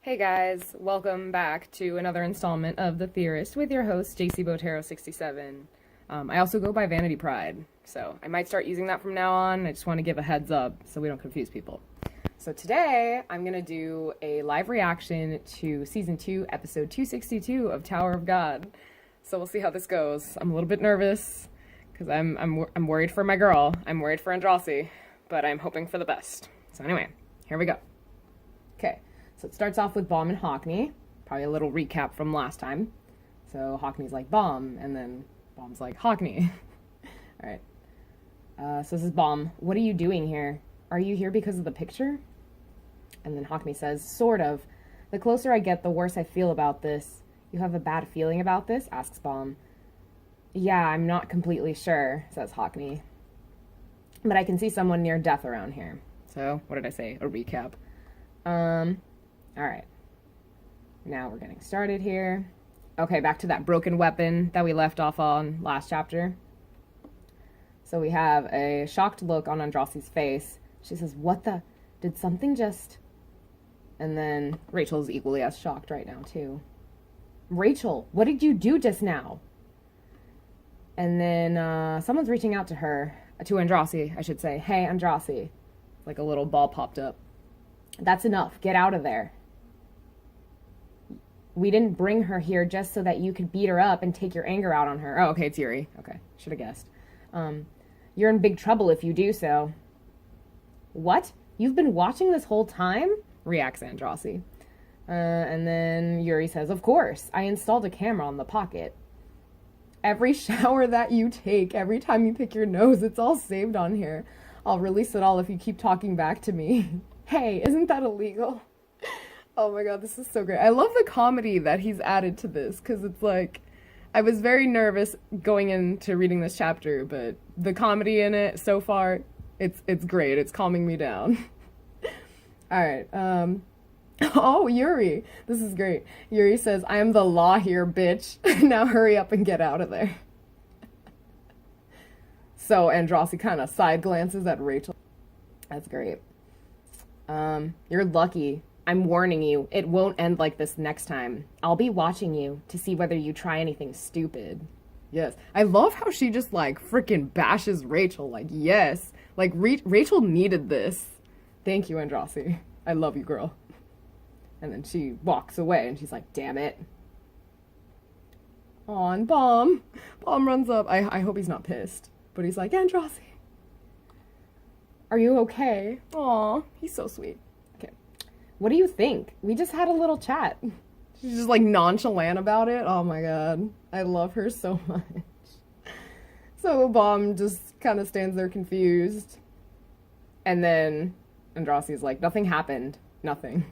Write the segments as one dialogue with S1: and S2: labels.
S1: Hey guys, welcome back to another installment of The Theorist with your host, JC 67. I also go by Vanity Pride, so I might start using that from now on. I just want to give a heads up so we don't confuse people. So today, I'm going to do a live reaction to Season 2, Episode 262 of Tower of God. So we'll see how this goes. I'm a little bit nervous, because I'm worried for my girl. I'm worried for Andrasi, but I'm hoping for the best. So anyway, here we go. Okay. So it starts off with Baum and Hockney. Probably a little recap from last time. So Hockney's like, Baum, and then Baum's like, Hockney. Alright. So this is Baum. What are you doing here? Are you here because of the picture? And then Hockney says, sort of. The closer I get, the worse I feel about this. You have a bad feeling about this? Asks Baum. Yeah, I'm not completely sure, says Hockney. But I can see someone near death around here. So, what did I say? A recap. Alright. Now we're getting started here. Okay, back to that broken weapon that we left off on last chapter. So we have a shocked look on Andrasi's face. She says, what the? Did something just... And then Rachel's equally as shocked right now, too. Rachel, what did you do just now? And then someone's reaching out to her. To Andrasi, I should say. Hey, Andrasi. Like a little ball popped up. That's enough. Get out of there. We didn't bring her here just so that you could beat her up and take your anger out on her. Oh, okay, it's Yuri. Okay, should have guessed. You're in big trouble if you do so. What? You've been watching this whole time? Reacts Andrasi. And then Yuri says, of course. I installed a camera on the pocket. Every shower that you take, every time you pick your nose, it's all saved on here. I'll release it all if you keep talking back to me. Hey, isn't that illegal? Oh my god, this is so great. I love the comedy that he's added to this, because it's like, I was very nervous going into reading this chapter, but the comedy in it so far, it's great. It's calming me down. Alright, oh, Yuri. This is great. Yuri says, I am the law here, bitch. Now hurry up and get out of there. So Andrasi kind of side glances at Rachel. That's great. You're lucky. I'm warning you, it won't end like this next time. I'll be watching you to see whether you try anything stupid. Yes. I love how she just, like, freaking bashes Rachel. Like, yes. Like, Rachel needed this. Thank you, Andrasi. I love you, girl. And then she walks away, and she's like, damn it. Aw, and Baum runs up. I hope he's not pissed. But he's like, Andrasi. Are you okay? Aw, he's so sweet. What do you think? We just had a little chat. She's just like nonchalant about it. Oh my god. I love her so much. So Baum just kind of stands there confused. And then Andrasi's like, nothing happened. Nothing.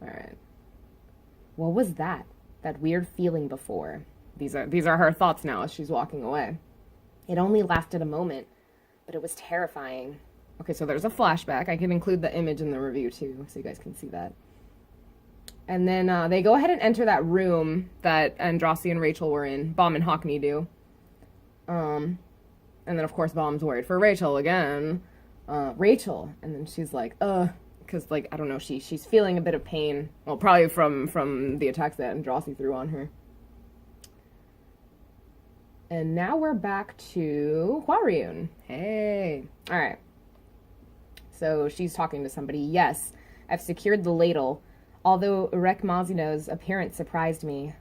S1: Alright. What was that? That weird feeling before? These are her thoughts now as she's walking away. It only lasted a moment, but it was terrifying. Okay, so there's a flashback. I can include the image in the review, too, so you guys can see that. And then they go ahead and enter that room that Andrasi and Rachel were in. Baum and Hockney do. And then, of course, Baum's worried for Rachel again. Rachel. And then she's like, because, like, I don't know, she's feeling a bit of pain. Well, probably from the attacks that Andrasi threw on her. And now we're back to Hwaryun. Hey. All right. So she's talking to somebody. Yes, I've secured the ladle, although Urek Mazino's appearance surprised me.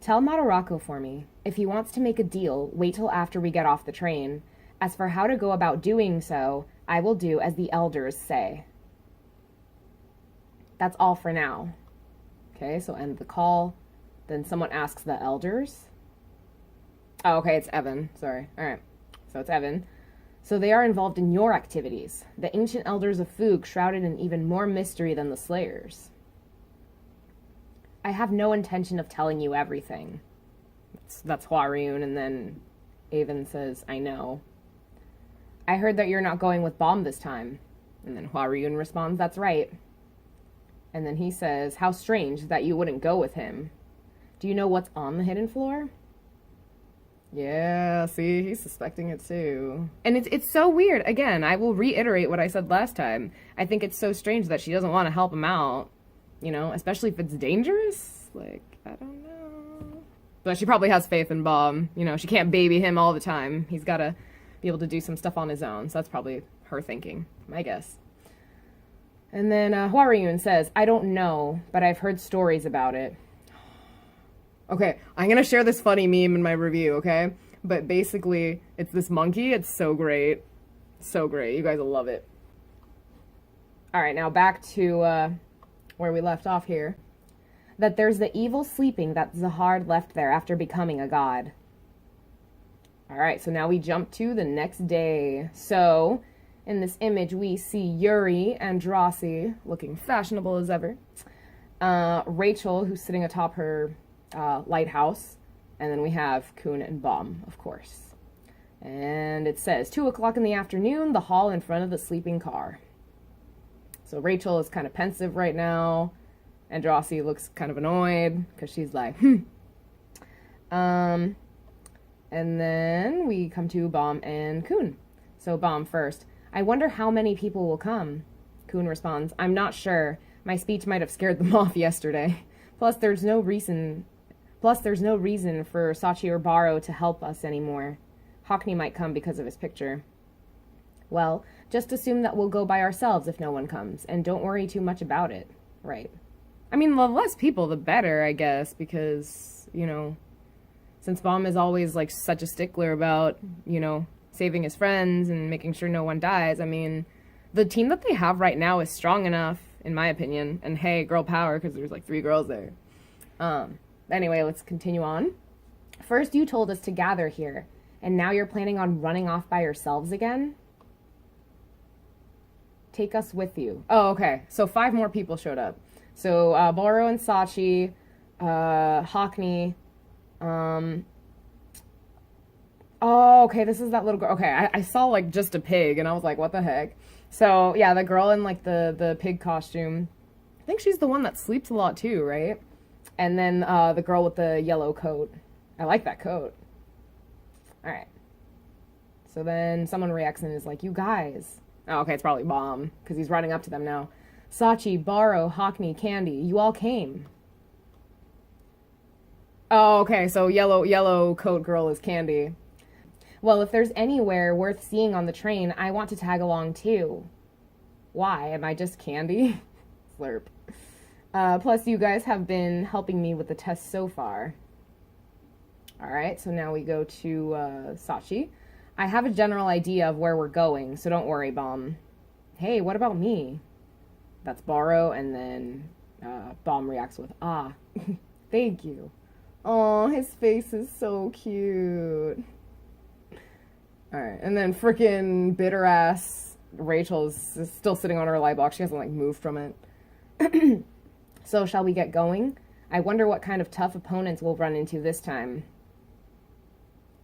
S1: Tell Madarako for me. If he wants to make a deal, wait till after we get off the train. As for how to go about doing so, I will do as the elders say. That's all for now. Okay, so end the call. Then someone asks the elders. Oh, okay, it's Evan. Sorry. All right, so it's Evan. So they are involved in your activities. The ancient elders of Foog shrouded in even more mystery than the Slayers. I have no intention of telling you everything. That's Hwaryun, and then Avon says, I know. I heard that you're not going with Baum this time. And then Hwaryun responds, that's right. And then he says, how strange that you wouldn't go with him. Do you know what's on the hidden floor? Yeah, see, he's suspecting it too. And it's so weird. Again, I will reiterate what I said last time. I think it's so strange that she doesn't want to help him out. you know, especially if it's dangerous. Like, I don't know. But she probably has faith in Bomb. You know, she can't baby him all the time. He's got to be able to do some stuff on his own. So that's probably her thinking, my guess. And then Hwaryun says, I don't know, but I've heard stories about it. Okay, I'm going to share this funny meme in my review, okay? But basically, it's this monkey. It's so great. So great. You guys will love it. All right, now back to where we left off here. That there's the evil sleeping that Zahard left there after becoming a god. All right, so now we jump to the next day. So, in this image, we see Yuri and Drossi looking fashionable as ever. Rachel, who's sitting atop her lighthouse. And then we have Kun and Bomb, of course. And it says, 2 o'clock in the afternoon, the hall in front of the sleeping car. So Rachel is kind of pensive right now. And Drossi looks kind of annoyed because she's like, And then we come to Bomb and Kun. So Bomb first. I wonder how many people will come. Kun responds, I'm not sure. My speech might have scared them off yesterday. Plus, there's no reason for Sachi or Baro to help us anymore. Hockney might come because of his picture. Well, just assume that we'll go by ourselves if no one comes, and don't worry too much about it. Right. I mean, the less people, the better, I guess, because, you know, since Bomb is always, like, such a stickler about, you know, saving his friends and making sure no one dies, I mean, the team that they have right now is strong enough, in my opinion, and hey, girl power, because there's, like, 3 girls there. Anyway, let's continue on. First, you told us to gather here, and now you're planning on running off by yourselves again? Take us with you. Oh, okay, so 5 more people showed up. So, Boro and Sachi, Hockney, oh, okay, this is that little girl. Okay, I saw, like, just a pig, and I was like, what the heck? So, yeah, the girl in, like, the pig costume, I think she's the one that sleeps a lot, too, right? And then, the girl with the yellow coat. I like that coat. Alright. So then someone reacts and is like, you guys. Oh, okay, it's probably Bomb, because he's running up to them now. Sachi, Baro, Hockney, Candy, you all came. Oh, okay, so yellow coat girl is Candy. Well, if there's anywhere worth seeing on the train, I want to tag along too. Why? Am I just Candy? Slurp. Plus, you guys have been helping me with the test so far. Alright, so now we go to Sachi. I have a general idea of where we're going, so don't worry, Bomb. Hey, what about me? That's Baro, and then Bomb reacts with, ah, thank you. Oh, his face is so cute. Alright, and then frickin' bitter-ass Rachel is still sitting on her light box. She hasn't, like, moved from it. So, shall we get going? I wonder what kind of tough opponents we'll run into this time.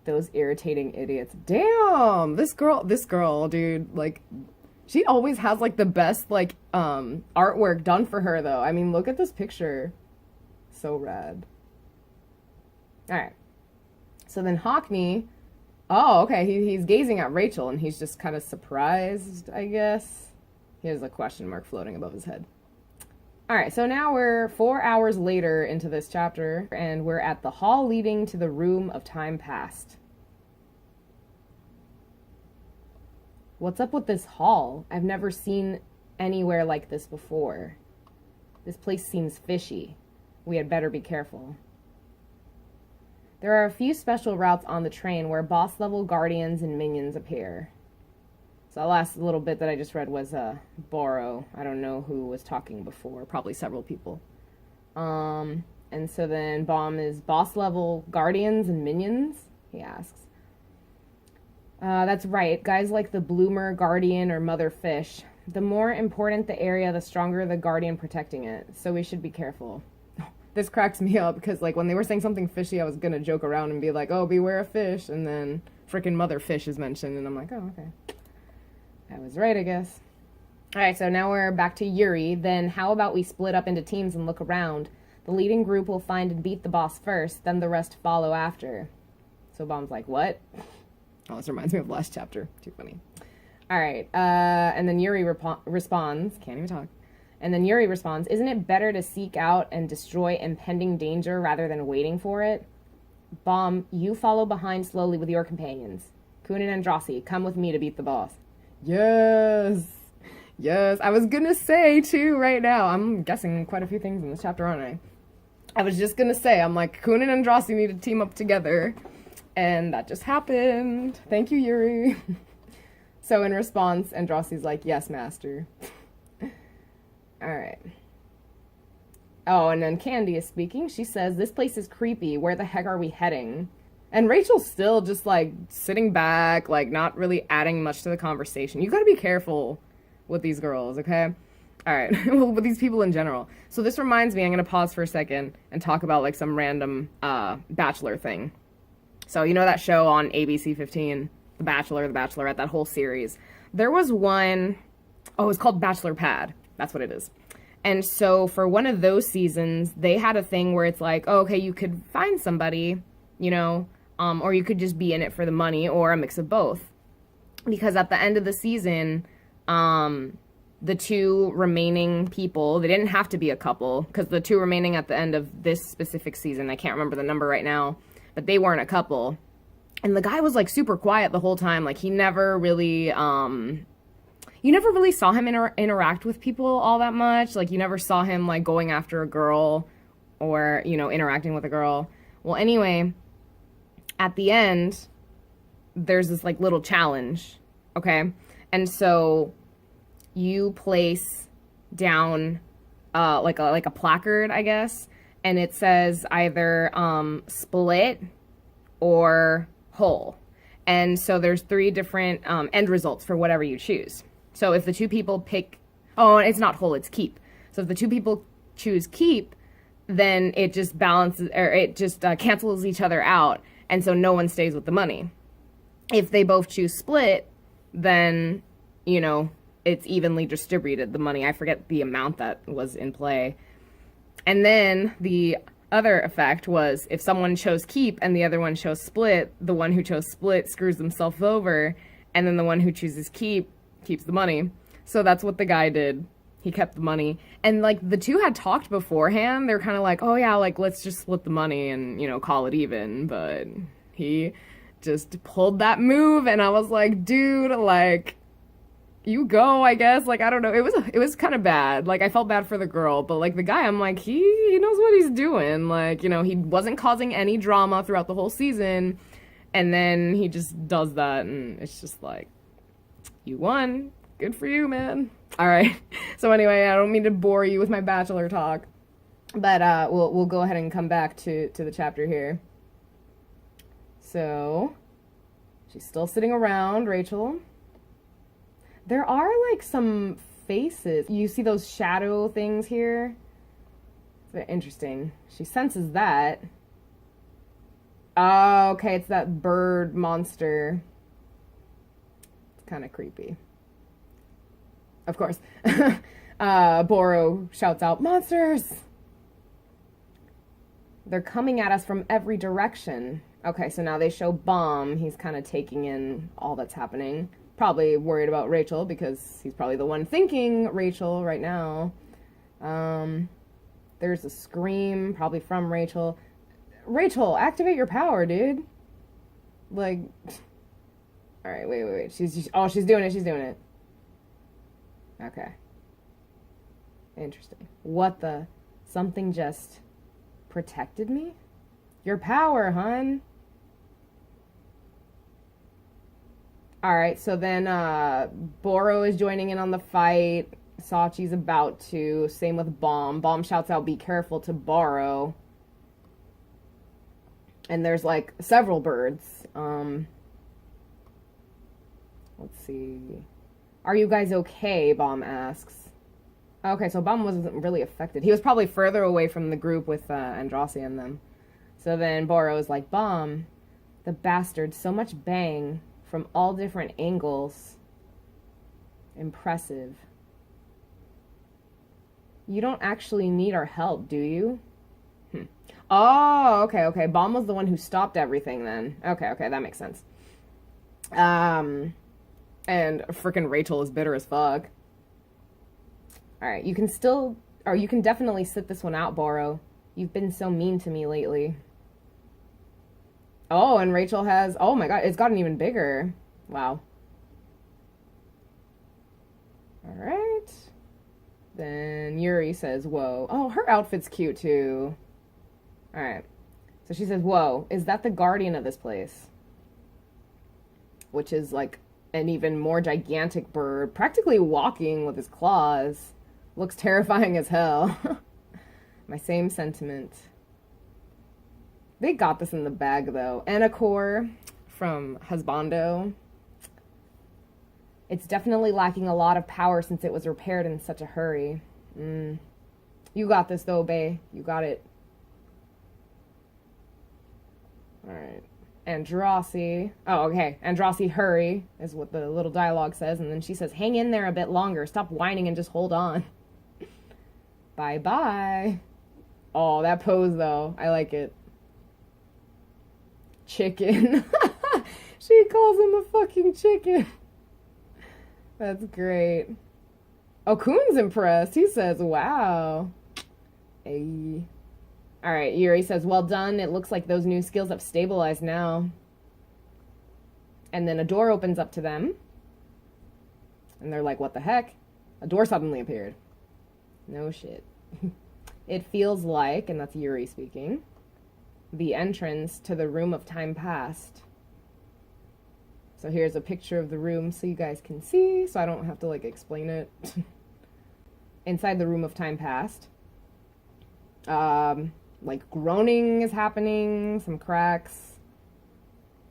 S1: Those irritating idiots. Damn! This girl, dude, like, she always has, like, the best, like, artwork done for her, though. I mean, look at this picture. So rad. Alright. So then Hockney... Oh, okay, he's gazing at Rachel, and he's just kind of surprised, I guess. He has a question mark floating above his head. Alright, so now we're 4 hours later into this chapter, and we're at the hall leading to the room of time past. What's up with this hall? I've never seen anywhere like this before. This place seems fishy. We had better be careful. There are a few special routes on the train where boss-level guardians and minions appear. So the last little bit that I just read was Boro. I don't know who was talking before. Probably several people. And so then Bomb is boss-level guardians and minions? He asks. That's right. Guys like the bloomer, guardian, or mother fish. The more important the area, the stronger the guardian protecting it. So we should be careful. This cracks me up because, like, when they were saying something fishy, I was gonna joke around and be like, oh, beware of fish. And then frickin' mother fish is mentioned. And I'm like, oh, okay. I was right, I guess. Alright, so now we're back to Yuri. Then how about we split up into teams and look around? The leading group will find and beat the boss first, then the rest follow after. So Bomb's like, what? Oh, this reminds me of last chapter. Too funny. Alright, and then Yuri responds, can't even talk, And then Yuri responds, isn't it better to seek out and destroy impending danger rather than waiting for it? Bomb, you follow behind slowly with your companions. Kun and Andrasi, come with me to beat the boss. Yes! Yes, I was gonna say, too, right now. I'm guessing quite a few things in this chapter, aren't I? I was just gonna say, I'm like, Kun and Andrasi need to team up together. And that just happened. Thank you, Yuri. So in response, Andrasi's like, yes, master. Alright. Oh, and then Candy is speaking. She says, this place is creepy. Where the heck are we heading? And Rachel's still just, like, sitting back, like, not really adding much to the conversation. You gotta be careful with these girls, okay? Alright, well, with these people in general. So this reminds me, I'm gonna pause for a second and talk about, like, some random, Bachelor thing. So, you know that show on ABC 15? The Bachelor, The Bachelorette, that whole series. There was one, it's called Bachelor Pad. That's what it is. And so for one of those seasons, they had a thing where it's like, oh, okay, you could find somebody, you know, or you could just be in it for the money, or a mix of both. Because at the end of the season, the two remaining people, they didn't have to be a couple, because the two remaining at the end of this specific season, I can't remember the number right now, but they weren't a couple. And the guy was, like, super quiet the whole time. Like, he never really, you never really saw him interact with people all that much. Like, you never saw him, like, going after a girl or, you know, interacting with a girl. Well, anyway, at the end, there's this, like, little challenge, okay? And so you place down, like a placard, I guess, and it says either split or whole. And so there's 3 different end results for whatever you choose. So if the 2 people pick, it's not whole, it's keep. So if the 2 people choose keep, then it just balances, or it just cancels each other out, and so no one stays with the money. If they both choose split, then, you know, it's evenly distributed, the money. I forget the amount that was in play. And then the other effect was, if someone chose keep and the other one chose split, the one who chose split screws themselves over, and then the one who chooses keep keeps the money. So that's what the guy did. He kept the money. And, like, the two had talked beforehand. They're kind of like, oh, yeah, like, let's just split the money and, you know, call it even. But he just pulled that move, and I was like, dude, like, you go, I guess. Like, I don't know. It was kind of bad. Like, I felt bad for the girl. But, like, the guy, I'm like, he knows what he's doing. Like, you know, he wasn't causing any drama throughout the whole season. And then he just does that, and it's just like, you won. Good for you, man. All right. So anyway, I don't mean to bore you with my Bachelor talk, but we'll go ahead and come back to the chapter here. So she's still sitting around, Rachel. There are, like, some faces. You see those shadow things here? It's very interesting. She senses that. Oh, okay, it's that bird monster. It's kind of creepy. Of course. Boro shouts out, monsters! They're coming at us from every direction. Okay, so now they show Bomb. He's kind of taking in all that's happening. Probably worried about Rachel, because he's probably the one thinking Rachel right now. There's a scream, probably from Rachel. Rachel, activate your power, dude. Like, alright, wait. She's doing it. Okay. Interesting. What the? Something just protected me? Your power, hun. Alright, so then Boro is joining in on the fight. Sachi's about to. Same with Bomb. Bomb shouts out, be careful, to Boro. And there's, like, several birds. Let's see. Are you guys okay? Bomb asks. Okay, so Bomb wasn't really affected. He was probably further away from the group with Andrasi and them. So then Boro is like, Bomb, the bastard, so much bang from all different angles. Impressive. You don't actually need our help, do you? Oh, okay. Bomb was the one who stopped everything then. Okay, that makes sense. And frickin' Rachel is bitter as fuck. Alright, you can still, or you can definitely sit this one out, Boro. You've been so mean to me lately. Oh, and Rachel has, oh my god, it's gotten even bigger. Wow. Alright. Then Yuri says, whoa. Oh, her outfit's cute too. Alright. So she says, whoa, is that the guardian of this place? Which is like an even more gigantic bird, practically walking with his claws. Looks terrifying as hell. My same sentiment. They got this in the bag though. And a core from Husbando. It's definitely lacking a lot of power since it was repaired in such a hurry. You got this though, bae. You got it. Alright. Andrassi. Oh, okay. Andrassi, hurry, is what the little dialogue says. And then she says, hang in there a bit longer. Stop whining and just hold on. Bye-bye. Oh, that pose, though. I like it. Chicken. She calls him a fucking chicken. That's great. Oh, Kuhn's impressed. He says, wow. Hey. Alright, Yuri says, well done. It looks like those new skills have stabilized now. And then a door opens up to them. And they're like, what the heck? A door suddenly appeared. No shit. It feels like, and that's Yuri speaking, the entrance to the room of time past. So here's a picture of the room so you guys can see, so I don't have to, like, explain it. Inside the room of time past. Like, groaning is happening, some cracks.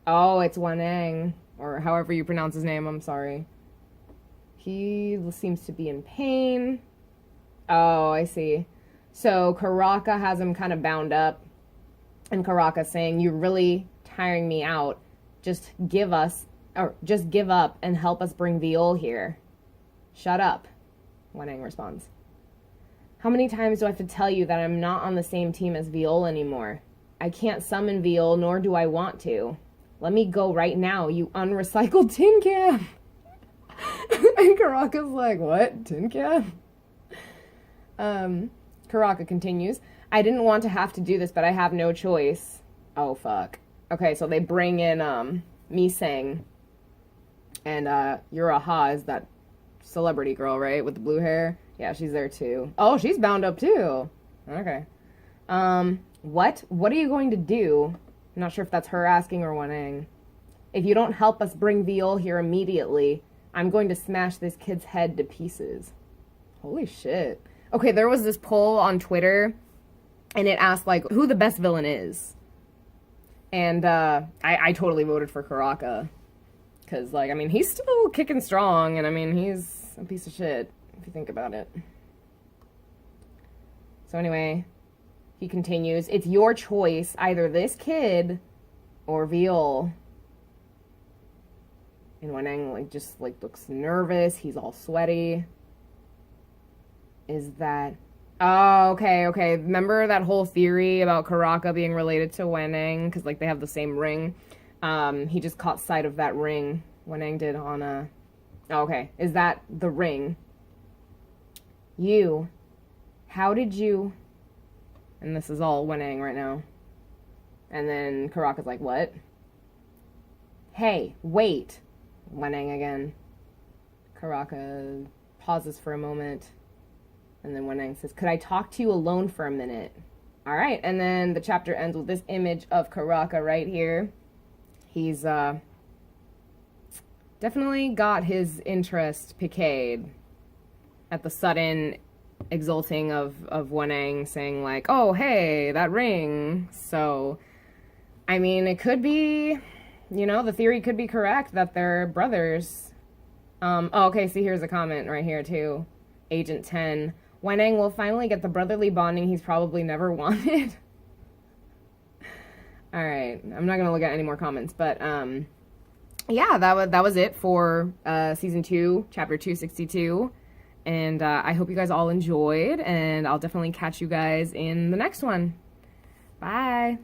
S1: Oh, it's Wanang, or however you pronounce his name, I'm sorry. He seems to be in pain. Oh, I see. So Karaka has him kind of bound up, and Karaka's saying, you're really tiring me out. Just give up and help us bring Viol here. Shut up, Wanang responds. How many times do I have to tell you that I'm not on the same team as Viol anymore? I can't summon Viol, nor do I want to. Let me go right now, you unrecycled tin can. And Karaka's like, what? Tin can? Karaka continues, I didn't want to have to do this, but I have no choice. Oh, fuck. Okay, so they bring in, Miseng. And, Yuraha is that celebrity girl, right? With the blue hair? Yeah, she's there too. Oh, she's bound up too. Okay. What? What are you going to do? I'm not sure if that's her asking or Wanang. If you don't help us bring Viol here immediately, I'm going to smash this kid's head to pieces. Holy shit. Okay, there was this poll on Twitter, and it asked, like, who the best villain is. And, I totally voted for Karaka. Because, like, I mean, he's still kicking strong, and, I mean, he's a piece of shit, if you think about it. So anyway, he continues, it's your choice, either this kid or Viol. And Wanang, like, just, like, looks nervous. He's all sweaty. Is that... Oh, okay. Remember that whole theory about Karaka being related to Wanang? Because, like, they have the same ring. He just caught sight of that ring. Wanang did on a... Oh, okay. Is that the ring? You. How did you... And this is all Wanang right now. And then Karaka's like, what? Hey, wait. Wanang again. Karaka pauses for a moment. And then Wanang says, could I talk to you alone for a minute? All right. And then the chapter ends with this image of Karaka right here. He's definitely got his interest piqued at the sudden exulting of Wanang saying like, oh, hey, that ring. So, I mean, it could be, you know, the theory could be correct that they're brothers. Oh, okay, see, here's a comment right here, too. Agent 10. Wanang will finally get the brotherly bonding he's probably never wanted. All right, I'm not going to look at any more comments, but, yeah, that was it for Season 2, Chapter 262. And I hope you guys all enjoyed, and I'll definitely catch you guys in the next one. Bye!